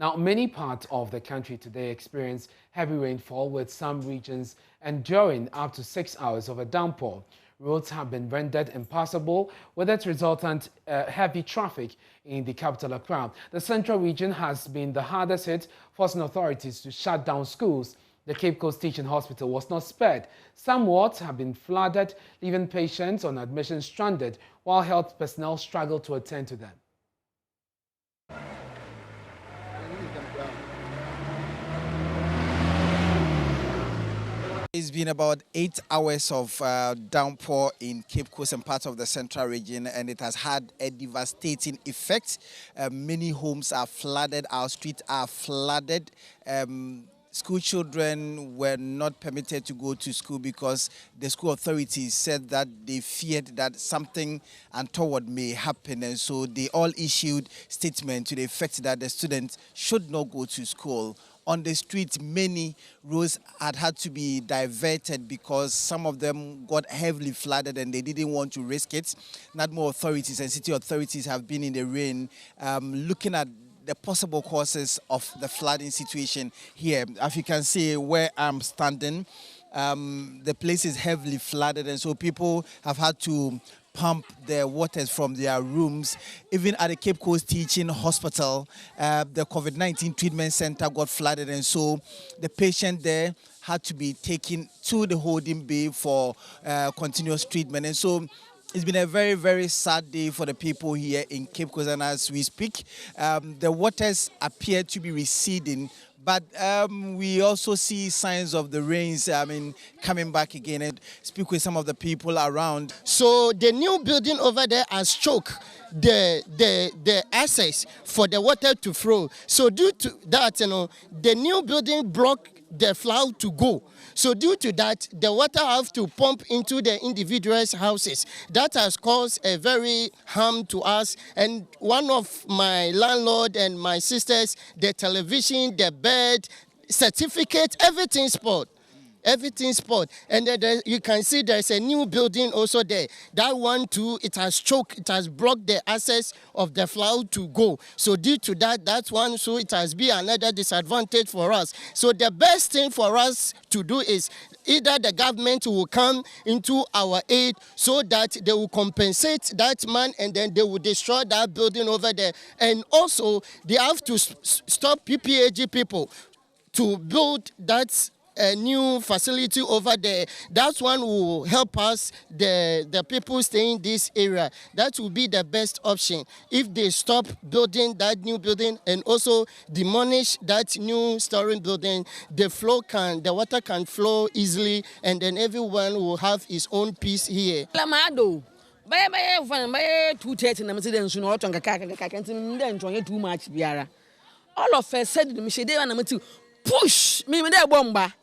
Now, many parts of the country today experience heavy rainfall, with some regions enduring up to 6 hours of a downpour. Roads have been rendered impassable, with its resultant heavy traffic in the capital Accra. The central region has been the hardest hit, forcing authorities to shut down schools. The Cape Coast Teaching Hospital was not spared. Some wards have been flooded, leaving patients on admission stranded, while health personnel struggle to attend to them. It's been about 8 hours of downpour in Cape Coast and parts of the central region, and it has had a devastating effect. Many homes are flooded, our streets are flooded. School children were not permitted to go to school because the school authorities said that they feared that something untoward may happen, and so they all issued statements to the effect that the students should not go to school. On the streets, many roads had to be diverted because some of them got heavily flooded and they didn't want to risk it. NADMO authorities and city authorities have been in the rain looking at the possible causes of the flooding situation here. As you can see where I'm standing, the place is heavily flooded, and so people have had to pump their waters from their rooms. Even at the Cape Coast Teaching Hospital, the COVID-19 treatment center got flooded, and so the patient there had to be taken to the holding bay for continuous treatment. And so it's been a very, very sad day for the people here in Cape Coast, and as we speak, the waters appear to be receding, but we also see signs of the rains coming back again, and speak with some of the people around. So the new building over there has choked the access for the water to flow. So due to that, the new building blocked the flow to go. So due to that, the water have to pump into the individuals' houses. That has caused a very harm to us. And one of my landlord and my sisters, the television, the bed, certificate, everything spoiled. Everything spoiled. And then you can see there's a new building also there. That one too, it has choked, it has blocked the access of the flow to go. So due to that, that's one, so it has been another disadvantage for us. So the best thing for us to do is either the government will come into our aid so that they will compensate that man, and then they will destroy that building over there. And also, they have to stop PPAG people to build that a new facility over there. That one will help us, the people staying in this area. That will be the best option. If they stop building that new building and also demolish that new storing building, the water can flow easily, and then everyone will have his own peace here. Lamado. All of us said push me there bomba.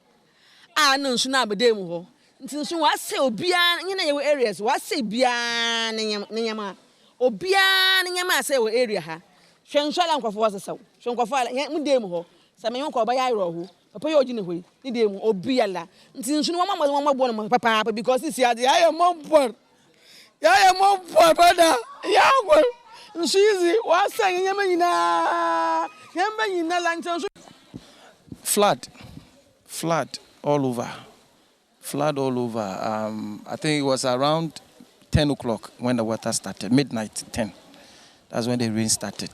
No suna bedemu ho nti so wa se obia nyina ye areas wa se bia nyama obia nyama se we area ha hwenhwala nkofo wasesaw hwenkwofo ala mu demu ho se me nkofo ba ya iro ho papa yo gine hoi ni demu obia la nti so no mama bo no papa because this ya ya mompor brother ya go nso easy wa se nyama nyina la nti so flood all over. Flood all over. I think it was around 10 o'clock when the water started, midnight 10. That's when the rain started.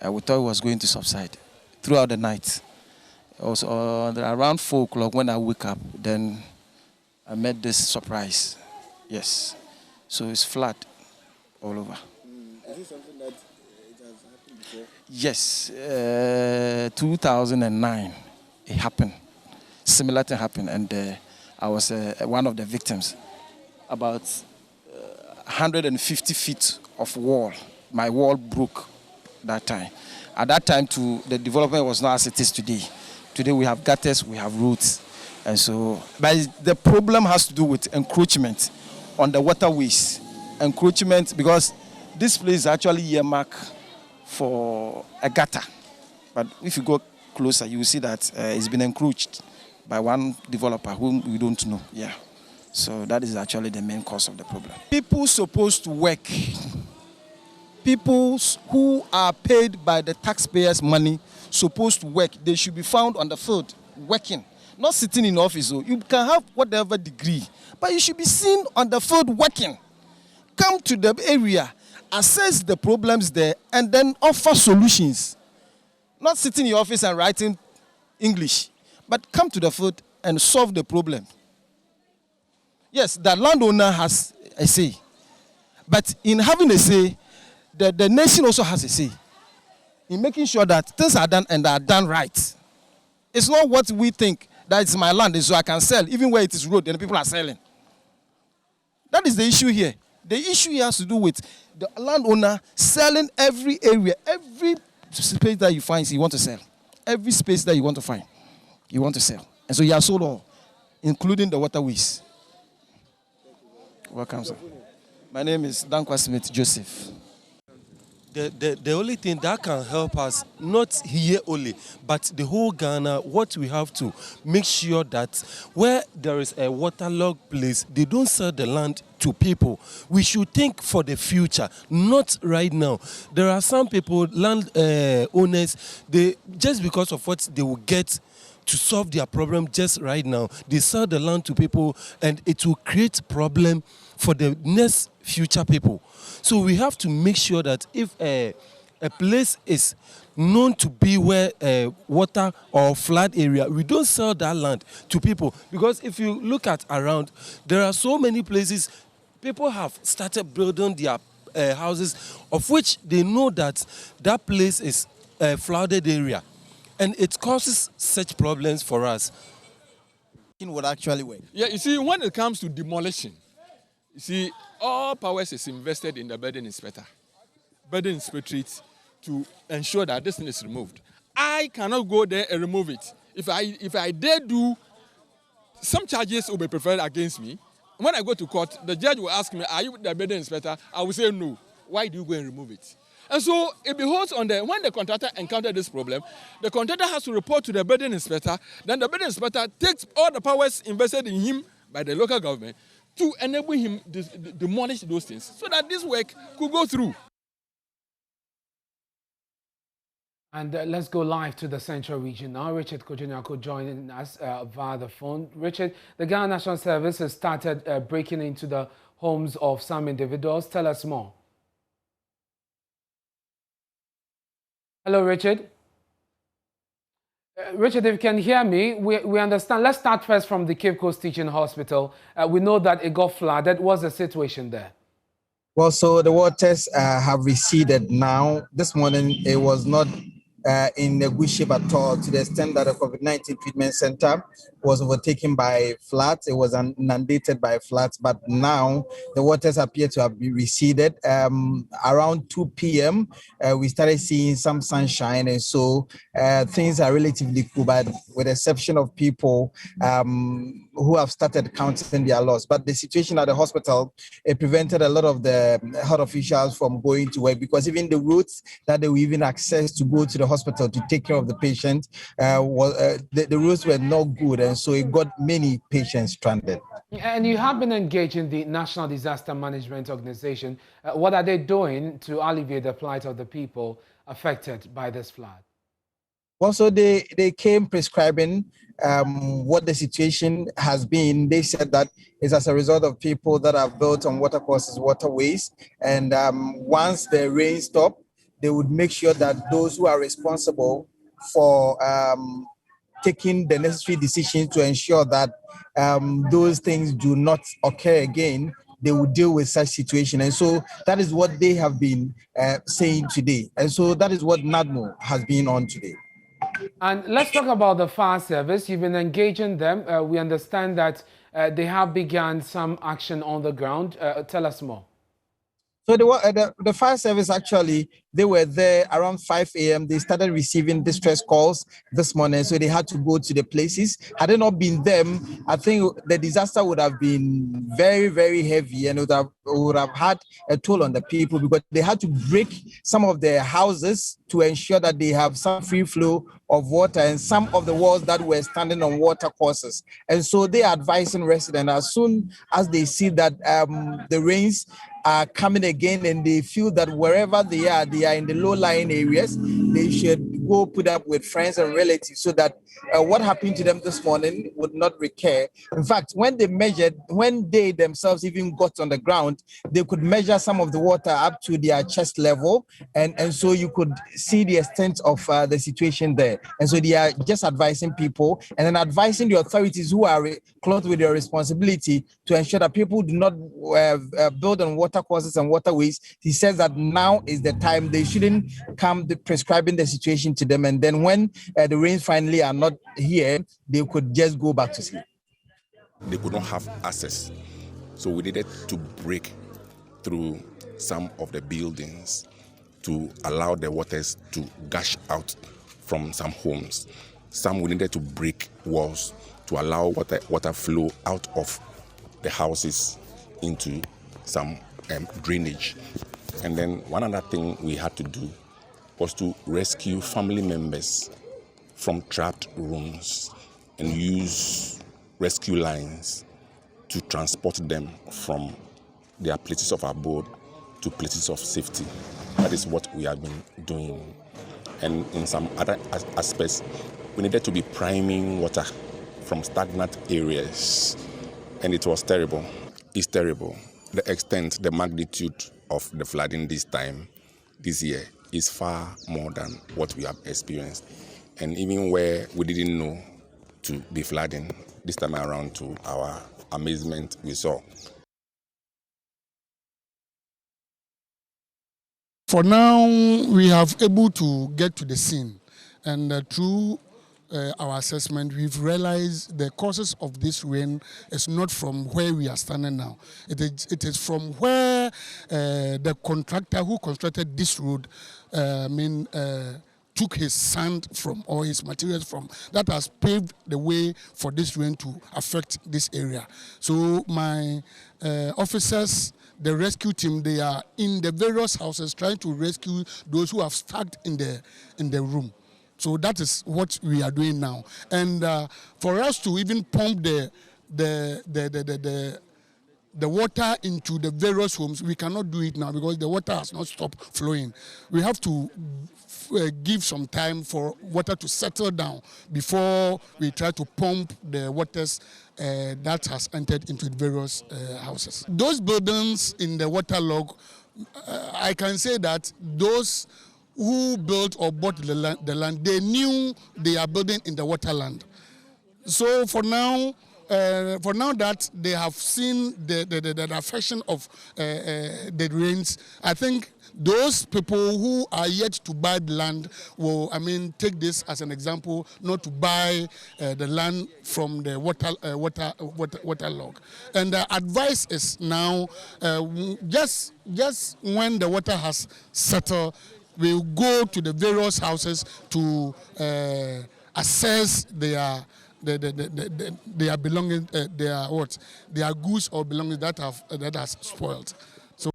We thought it was going to subside throughout the night. Also, around 4 o'clock when I wake up, then I met this surprise. Yes. So it's flood all over. Is it something that it has happened before? Yes. 2009, it happened. Similar thing happened, and I was one of the victims. About 150 feet of wall. My wall broke that time. At that time, too, the development was not as it is today. Today we have gutters, we have roads, and so. But the problem has to do with encroachment on the waterways. Encroachment because this place is actually earmarked for a gutter, but if you go closer, you will see that it's been encroached by one developer whom we don't know. Yeah. So that is actually the main cause of the problem. People supposed to work, people who are paid by the taxpayers' money supposed to work, they should be found on the field working, not sitting in office. So you can have whatever degree, but you should be seen on the field working. Come to the area, assess the problems there, and then offer solutions. Not sitting in your office and writing English, but come to the field and solve the problem. Yes, the landowner has a say, but in having a say, the nation also has a say in making sure that things are done and are done right. It's not what we think, that it's my land, so I can sell, even where it is road and people are selling. That is the issue here. The issue here has to do with the landowner selling every area, every space that you find, you want to sell. Every space that you want to find, you want to sell. And so you have sold all, including the waterways. Welcome, sir. My name is Dankwa Smith Joseph. The only thing that can help us, not here only, but the whole Ghana, what we have to make sure that where there is a waterlogged place, they don't sell the land to people. We should think for the future, not right now. There are some people, land owners, they just because of what they will get to solve their problem just right now, they sell the land to people, and it will create problem for the next future people. So we have to make sure that if a place is known to be where water or flood area, we don't sell that land to people. Because if you look at around, there are so many places people have started building their houses, of which they know that that place is a flooded area. And it causes such problems for us. It would actually work. Yeah, you see, when it comes to demolition, you see, all powers is invested in the building inspector. Building inspectorate to ensure that this thing is removed. I cannot go there and remove it. If I dare do, some charges will be preferred against me. When I go to court, the judge will ask me, are you the building inspector? I will say no. Why do you go and remove it? And so it beholds on when the contractor encountered this problem, the contractor has to report to the building inspector. Then the building inspector takes all the powers invested in him by the local government to enable him to demolish those things so that this work could go through. And let's go live to the Central Region now. Richard Kojanyako joining us via the phone. Richard, the Ghana National Service has started breaking into the homes of some individuals. Tell us more. Hello, Richard. Richard, if you can hear me, we understand. Let's start first from the Cape Coast Teaching Hospital. We know that it got flooded. What's the situation there? Well, so the waters have receded now. This morning, it was not in a good shape at all, to the extent that the COVID-19 treatment center was overtaken by floods. It was inundated by floods, but now the waters appear to have been receded. Around 2 p.m., we started seeing some sunshine, and so things are relatively cool, but with the exception of people who have started counting their loss. But the situation at the hospital, it prevented a lot of the health officials from going to work, because even the routes that they were even access to go to the hospital to take care of the patient, the routes were not good, and so it got many patients stranded. And you have been engaging the National Disaster Management Organization. What are they doing to alleviate the plight of the people affected by this flood? Also, they came prescribing what the situation has been. They said that it's as a result of people that have built on watercourses, waterways, and once the rain stopped, they would make sure that those who are responsible for taking the necessary decisions to ensure that those things do not occur again, they will deal with such situation. And so that is what they have been saying today. And so that is what NADMO has been on today. And let's talk about the fire service. You've been engaging them. We understand that they have begun some action on the ground. Tell us more. So the fire service, actually, they were there around 5 a.m. They started receiving distress calls this morning, so they had to go to the places. Had it not been them, I think the disaster would have been very, very heavy, and would have had a toll on the people, because they had to break some of their houses to ensure that they have some free flow of water, and some of the walls that were standing on water courses. And so they are advising residents, as soon as they see that the rains are coming again, and they feel that wherever they are in the low-lying areas, they should go put up with friends and relatives so that what happened to them this morning would not recur. In fact, when they themselves even got on the ground, they could measure some of the water up to their chest level. And so you could see the extent of the situation there. And so they are just advising people and then advising the authorities who are clothed with their responsibility to ensure that people do not build on water courses and waterways. He says that now is the time. They shouldn't come prescribing the situation to them. And then when the rains finally are not here, they could just go back to sleep. They could not have access. So we needed to break through some of the buildings to allow the waters to gush out from some homes. Some we needed to break walls to allow water flow out of the houses into some drainage. And then one other thing we had to do was to rescue family members from trapped rooms and use rescue lines to transport them from their places of abode to places of safety. That is what we have been doing. And in some other aspects, we needed to be priming water from stagnant areas. And it was terrible. It's terrible. The extent, the magnitude of the flooding this year, is far more than what we have experienced. And even where we didn't know to be flooding, this time around, to our amazement, we saw. For now, we have able to get to the scene, and through our assessment, we've realized the causes of this rain is not from where we are standing now. It is from where the contractor who constructed this road, took his sand from, or his materials from, that has paved the way for this rain to affect this area. So my officers, the rescue team, they are in the various houses trying to rescue those who have stuck in the room. So that is what we are doing now. And for us to even pump the water into the various homes, we cannot do it now because the water has not stopped flowing. We have to give some time for water to settle down before we try to pump the waters that has entered into the various houses. Those buildings in the waterlog, I can say that those who built or bought the land, they knew they are building in the waterland. So for now that they have seen the affection of the rains, I think those people who are yet to buy the land will, take this as an example, not to buy the land from the waterlog. And the advice is now, just when the water has settled, we'll go to the various houses to assess their belongings, their goods or belongings that has spoiled.